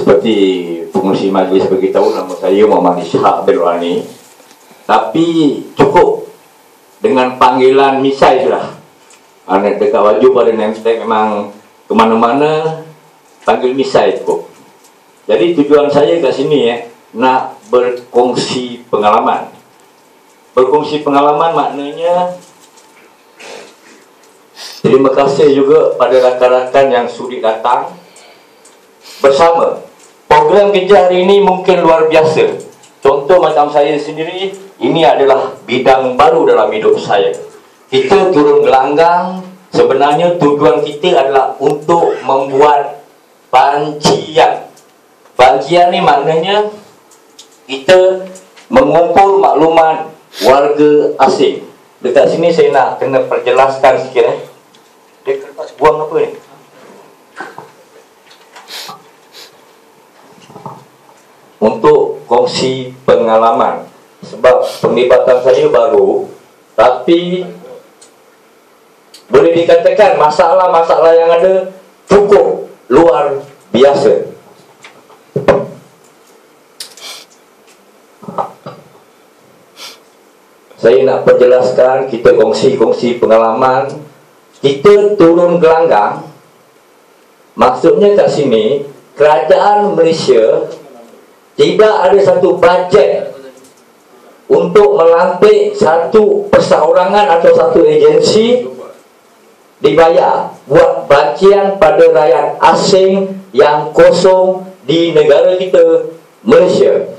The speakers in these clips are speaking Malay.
seperti pengurusi majlis beritahu, nama saya Muhammad Ishaq Belwani. Tapi cukup dengan panggilan Misai sudah. Dekat baju pada name-tag memang kemana-mana panggil Misai cukup. Jadi tujuan saya kat sini nak berkongsi pengalaman. Berkongsi pengalaman maknanya terima kasih juga pada rakan-rakan yang sudi datang bersama. Program kita hari ini mungkin luar biasa. Contoh macam saya sendiri, ini adalah bidang baru dalam hidup saya. Kita turun gelanggang, sebenarnya tujuan kita adalah untuk membuat bancian. Bancian ni maknanya kita mengumpul maklumat warga asing. Dekat sini saya nak kena perjelaskan sikit Dia kertas buang apa ni? Untuk kongsi pengalaman. Sebab penglibatan saya baru, tapi boleh dikatakan masalah-masalah yang ada cukup luar biasa. Saya nak perjelaskan, kita kongsi-kongsi pengalaman. Kita turun gelanggang, maksudnya kat sini kerajaan Malaysia tidak ada satu bajet untuk melantik satu perseorangan atau satu agensi dibayar buat bancian pada rakyat asing yang kosong di negara kita, Malaysia.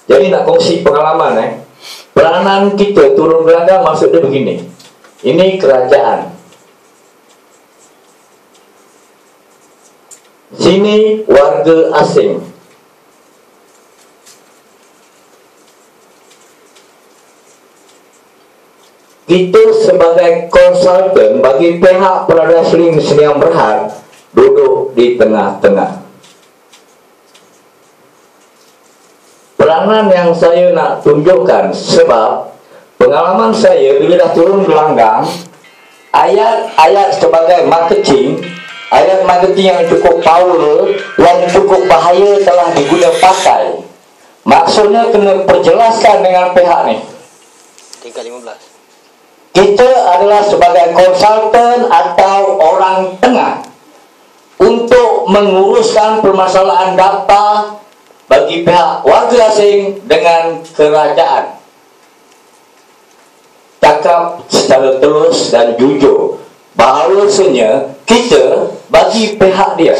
Jadi nak kongsi pengalaman peranan kita turun gelanggang maksudnya begini. Ini kerajaan, sini warga asing. Kita sebagai konsultan bagi pihak Perdana Sdn Bhd duduk di tengah-tengah. Peranan yang saya nak tunjukkan, sebab pengalaman saya bila dah turun gelanggang, ayat-ayat sebagai marketing, ayat marketing yang cukup power, yang cukup bahaya telah digunakan pakai. Maksudnya kena perjelaskan dengan pihak ni. Tingkat 15. Kita adalah sebagai konsultan atau orang tengah untuk menguruskan permasalahan data bagi pihak warga asing dengan kerajaan. Cakap secara terus dan jujur, bahawasanya kita bagi pihak dia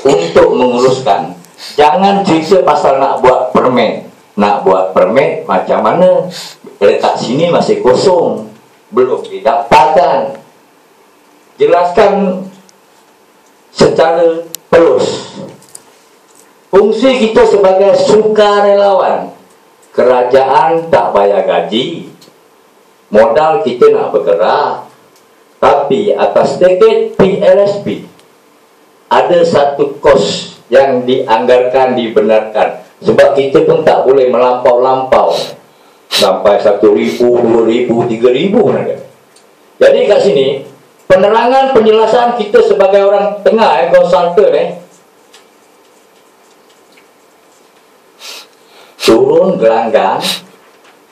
untuk menguruskan. Jangan cerita pasal nak buat permit. Nak buat permit macam mana? Letak sini masih kosong, belum didapatkan. Jelaskan secara pelus. Fungsi kita sebagai sukarelawan, kerajaan tak bayar gaji, modal kita nak bergerak, tapi atas tiket PLSP ada satu kos yang dianggarkan, dibenarkan. Sebab kita pun tak boleh melampau-lampau sampai 1,000, 2,000, 3,000 ada. Jadi kat sini penerangan penjelasan kita sebagai orang tengah konsultan turun gelanggang,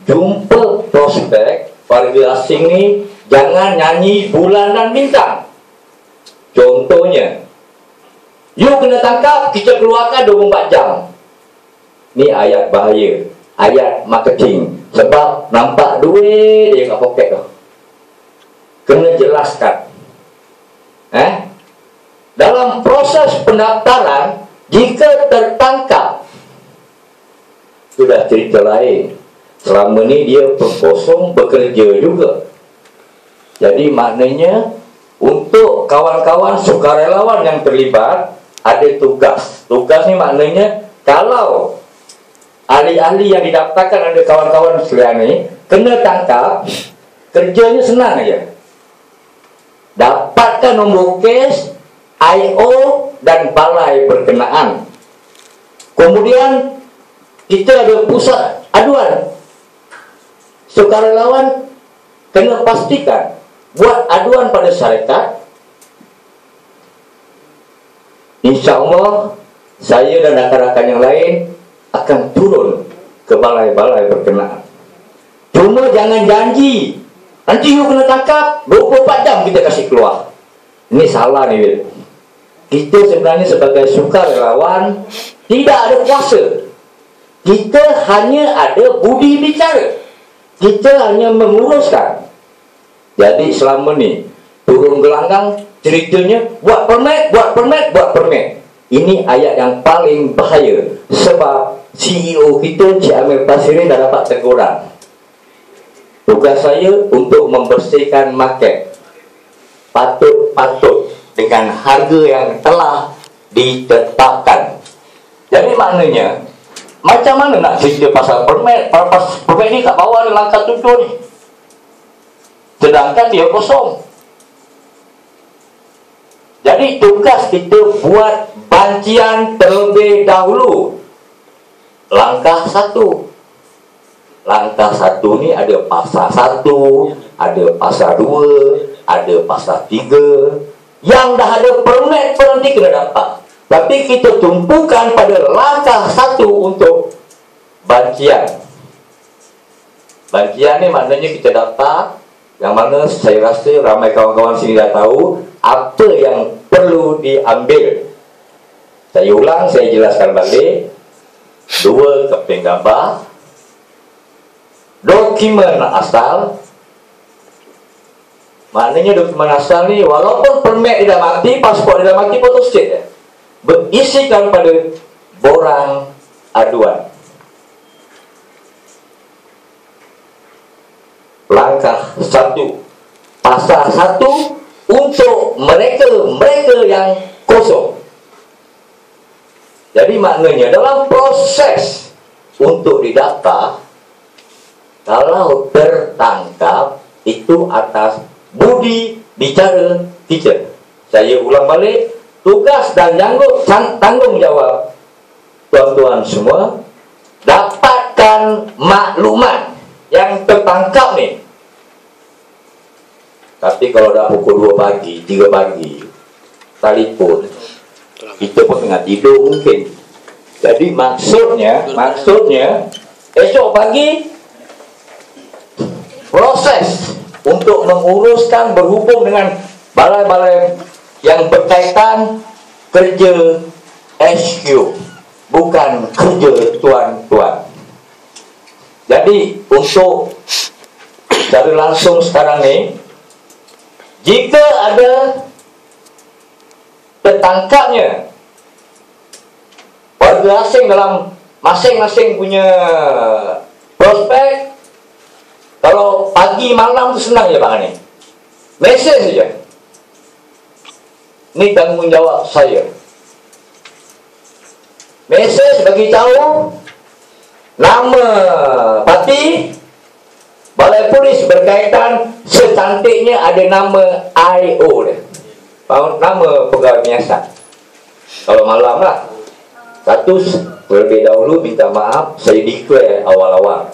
jumpa prospek warga asing ni, jangan nyanyi bulan dan bintang. Contohnya, you kena tangkap, kita keluarkan 24 jam. Ni ayat bahaya, ayat marketing. Sebab nampak duit dia kat poket tu. Kena jelaskan. Dalam proses pendaftaran, jika tertangkap, sudah cerita lain. Selama ni dia pengkosong bekerja juga. Jadi maknanya untuk kawan-kawan sukarelawan yang terlibat ada tugas. Tugas ni maknanya kalau ahli-ahli yang didaftarkan ada kawan-kawan sekalian ni kena tangkap, kerjanya senang aja. Dapatkan nombor kes, IO dan balai berkenaan. Kemudian kita ada pusat aduan. Sukarelawan kena pastikan buat aduan pada syarikat. InsyaAllah saya dan rakan-rakan yang lain akan turun ke balai-balai berkenaan. Cuma jangan janji nanti you kena tangkap 24 jam kita kasih keluar. Ini salah nih, Wil. Kita sebenarnya sebagai sukarelawan tidak ada kuasa. Kita hanya ada budi bicara. Kita hanya menguruskan. Jadi selama ni turun gelanggang ceritanya buat permit, buat permit, buat permit. Ini ayat yang paling bahaya. Sebab CEO kita Cik Amir Pasirin dah dapat teguran. Tugas saya untuk membersihkan market. Patut-patut dengan harga yang telah ditetapkan. Jadi maknanya macam mana nak cerita pasal permit? Permit ni kat bawah ada langkah 7 ni, sedangkan dia kosong. Jadi tugas kita buat bancian terlebih dahulu. Langkah 1. Langkah 1 ni ada pasal 1, ada pasal 2, ada pasal 3. Yang dah ada permit pun nanti kena dapat. Tapi kita tumpukan pada langkah 1 untuk bancian. Bancian ni maknanya kita dapat, yang mana saya rasa ramai kawan-kawan sini dah tahu apa yang perlu diambil. Saya ulang, saya jelaskan balik. 2 keping gambar, dokumen asal. Maknanya dokumen asal ni walaupun permit dia dah mati, pasport dia dah mati, photostat dia berisikan pada borang aduan. Langkah 1, pasal 1 untuk mereka yang kosong. Jadi maknanya dalam proses untuk didata, kalau tertangkap itu atas budi bicara kita. Saya ulang balik, tugas dan tanggungjawab tuan-tuan semua, dapatkan maklumat yang tertangkap ni. Tapi kalau dah pukul 2 pagi, 3 pagi, telefon, kita pun tengah tidur mungkin. Jadi maksudnya esok pagi proses untuk menguruskan berhubung dengan balai-balai yang berkaitan kerja HQ, bukan kerja tuan-tuan. Jadi untuk secara langsung sekarang ni, jika ada tertangkapnya warga asing dalam masing-masing punya prospek, kalau pagi malam tu senang je Pak ni, mesej saja. Ni tanggungjawab saya. Mesej bagi tahu nama parti, balai polis berkaitan, secantiknya ada nama IO dia, nama pegawai penyiasat. Kalau malam lah, satu terlebih dahulu minta maaf, saya declare awal-awal.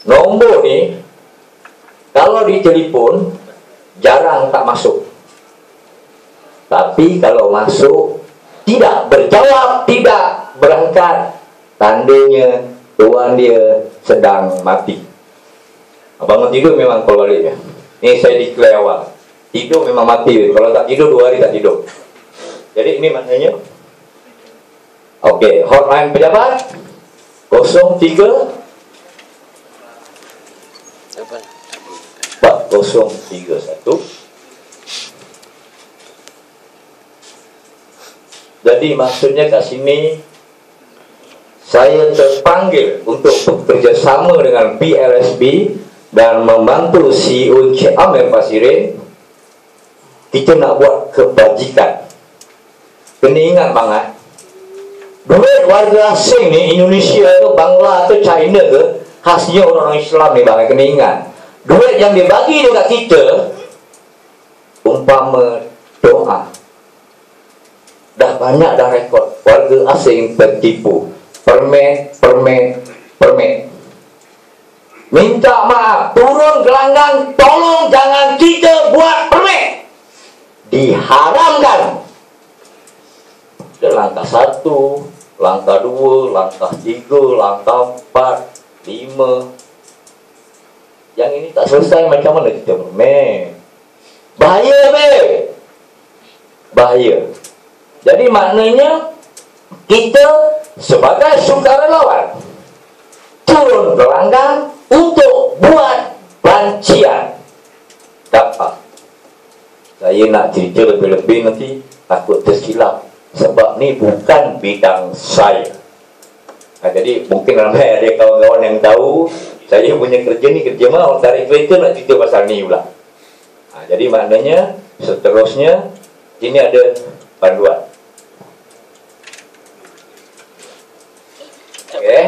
Nombor ni kalau ditelefon jarang tak masuk. Tapi kalau masuk tidak berjawab, tidak berangkat, tandanya tuan dia sedang mati. Abang tidur memang call baliknya. Ini saya declare awal, tidur memang mati. Kalau tak tidur 2 hari tak tidur. Jadi ini maknanya, okey, hotline pejabat 03 4031. Jadi maksudnya kat sini saya terpanggil untuk bekerjasama dengan PLSB dan membantu CEO Cik Amir Pasirin. Kita nak buat kebajikan. Kena ingat banget, duit warga asing ni, Indonesia ke, Bangla ke, China ke, khasnya orang-orang Islam ni bang, kena ingat. Duit yang dia bagi dekat kita umpama doa. Dah banyak dah rekod warga asing tertipu. Permit. Minta maaf, turun gelanggang, tolong jangan kita buat permit. Diharamkan. Dan langkah 1, langkah 2, langkah 3, langkah 4, 5. Yang ini tak selesai, macam mana kita bermain? Bahaya, bahaya. Jadi maknanya kita sebagai sukarelawan turun gelanggang untuk buat rancian. Dapat. Saya nak cerita lebih-lebih nanti takut tersilap, sebab ni bukan bidang saya. Jadi mungkin ramai ada kawan-kawan yang tahu saya punya kerja ni kerja mana orang tarik kereta, nak cerita pasal ni pula. Jadi maknanya seterusnya ini ada panduan.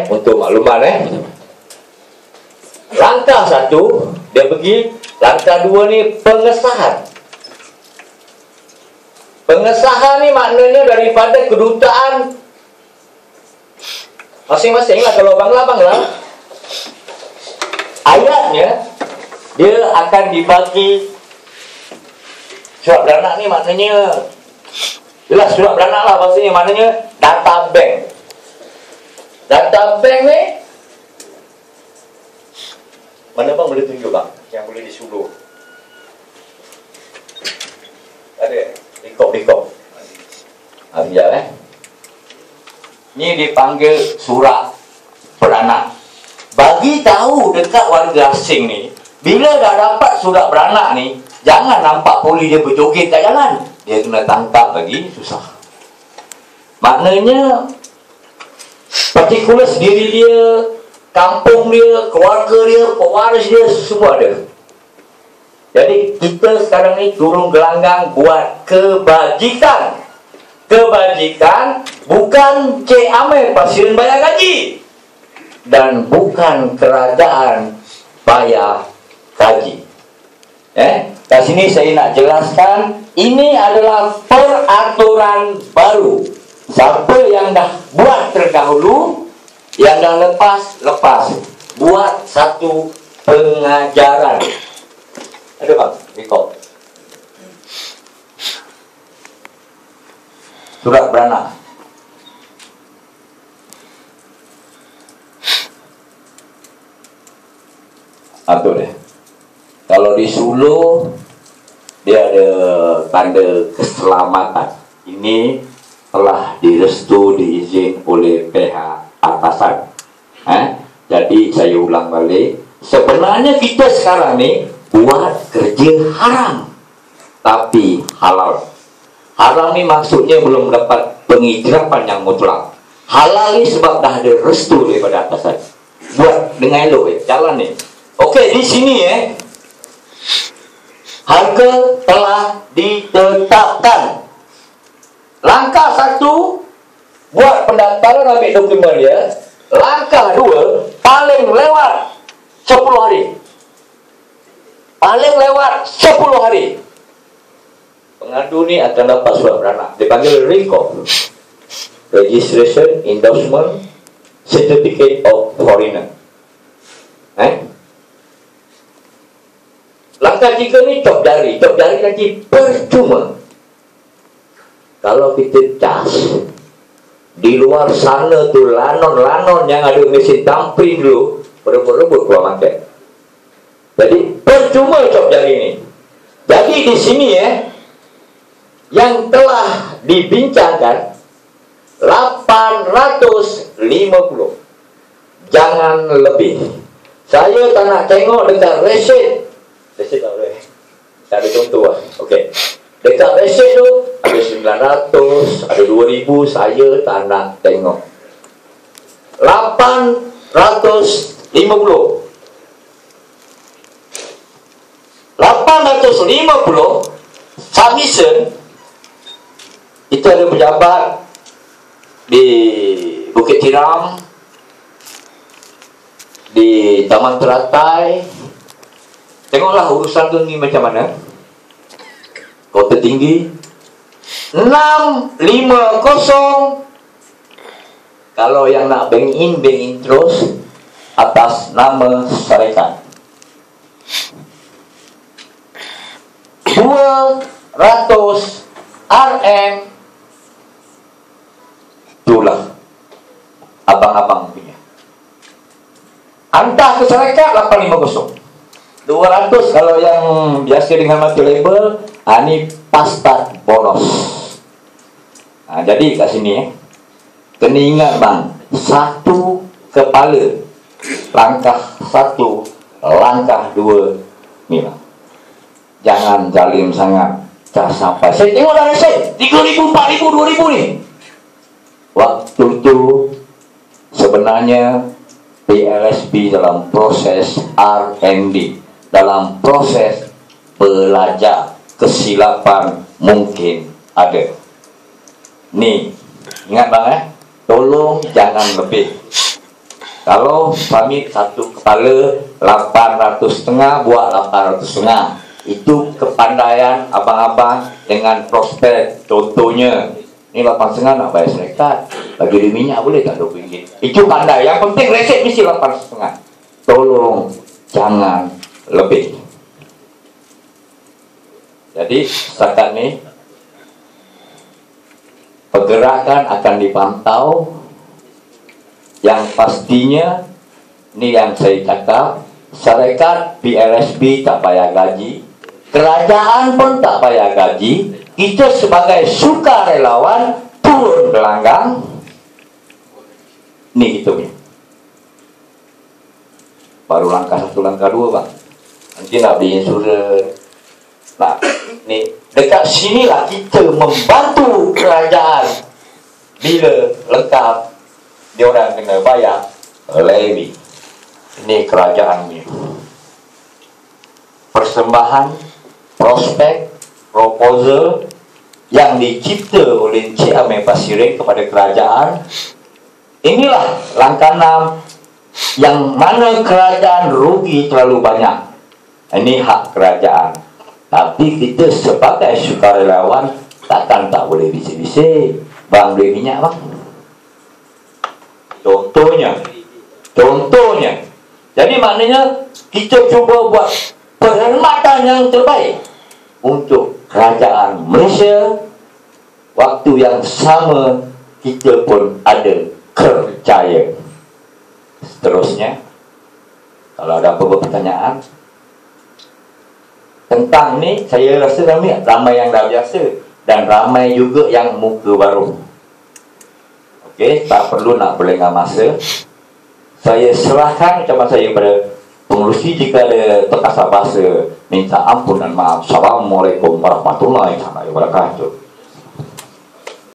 Untuk makluman langkah 1 dia pergi, langkah 2 ni pengesahan. Pengesahan ni maknanya daripada kedutaan masing-masing lah. Kalau bangla ayatnya dia akan dibagi. Surat beranak ni maknanya jelas surat beranak lah, maksudnya maknanya data bank. Data bank ni mana bang boleh tunjuk bang yang boleh disuruh? Ada rekod. Sekejap ni dipanggil surat beranak. Bagi tahu dekat warga asing ni, bila dah dapat surat beranak ni, jangan nampak polis dia berjoget kat jalan. Dia kena tangkap lagi, susah. Maknanya particulars diri dia, kampung dia, keluarga dia, pewaris dia, semua ada. Jadi kita sekarang ni turun gelanggang buat kebajikan. Kebajikan bukan Cik Amir pasien bayar gaji, dan bukan kerajaan bayar gaji. Kat sini saya nak jelaskan, ini adalah peraturan baru. Siapa yang dah buat terdahulu, yang dah lepas, buat satu pengajaran. Ada bang, rekod surat beranak. Atur dia. Kalau di Sulu dia ada tanda keselamatan. Ini telah direstui, diizin oleh pihak atasan. Jadi saya ulang balik, sebenarnya kita sekarang ni buat kerja haram tapi halal. Haram ni maksudnya belum dapat pengiktirafan yang mutlak. Halal ni sebab dah ada restu daripada atasan. Buat dengan elok jalan ni. Okey, di sini harga telah ditetapkan. Langkah 1 buat pendaftaran, ambil dokumen dia. Langkah 2 paling lewat 10 hari. Paling lewat 10 hari pengadu ni akan dapat surat beranak. Dipanggil RECO, Registration Endorsement Certificate of Foreigner. Langkah 3 ni cop jari. Cop jari nanti percuma. Kalau kita cas di luar sana tu, lanon-lanon yang ada mesin tamprin dulu berebut-rebut keluar market. Jadi percuma cop jari ni. Jadi di sini yang telah dibincangkan 850, jangan lebih. Saya tak nak tengok dekat resit. Resit tak boleh, tak ada contoh lah. Okey, dekat resit tu ada 900, ada 2000. Saya tak nak tengok. 850 submission. Itu ada pejabat di Bukit Tiram, di Taman Teratai. Tengoklah urusan tu ni macam mana. Kota Tinggi 650. Kalau yang nak bank in terus atas nama syarikat 200 RM. Itulah abang-abang punya. Hantar ke syarikat 850. 200 kalau yang biasa dengan mati label, ini pasta bonus. Jadi kat sini kena ingat bang, satu kepala, langkah satu, langkah dua, ni bang. Jangan zalim sangat. Tak sampai. Saya tengok dah reset 3,000, 4,000, 2,000 ni. Waktu tu sebenarnya PLSB dalam proses R&D, dalam proses belajar, kesilapan mungkin ada. Ni, ingat bang tolong jangan lebih. Kalau suami satu kepala 800,500 buat 800,500. Itu kepandaian abang-abang dengan prospek. Contohnya, ni 8,500 nak bayar syarikat, bagi dia minyak boleh tak RM20? Itu pandai. Yang penting reset mesti 8,500. Tolong jangan lebih. Jadi setakat ni pergerakan akan dipantau. Yang pastinya ni yang saya cakap, syarikat PLSB tak payah gaji, kerajaan pun tak payah gaji. Kita sebagai sukarelawan turun gelanggang. Ni kita punya. Baru langkah satu, langkah dua bang. Nanti nak beli insurans. Nah, ni dekat sinilah kita membantu kerajaan. Bila lengkap, dia orang kena bayar levy. Ini kerajaan ni. Persembahan, prospek, proposal yang dicipta oleh Encik Amir Pasirin kepada kerajaan. Inilah langkah 6 yang mana kerajaan rugi terlalu banyak. Ini hak kerajaan. Tapi kita sebagai sukarelawan takkan tak boleh bisik-bisik. Bang beli minyak bang. Contohnya. Jadi maknanya kita cuba buat perkhidmatan yang terbaik untuk kerajaan Malaysia. Waktu yang sama kita pun ada kerjaya. Seterusnya, kalau ada apa-apa pertanyaan tentang ni, saya rasa ramai yang dah biasa dan ramai juga yang muka baru. Okey, tak perlu nak berlengah masa. Saya serahkan ucapan saya kepada pengerusi. Jika ada terkasar bahasa, minta ampun dan maaf. Assalamualaikum warahmatullahi wabarakatuh.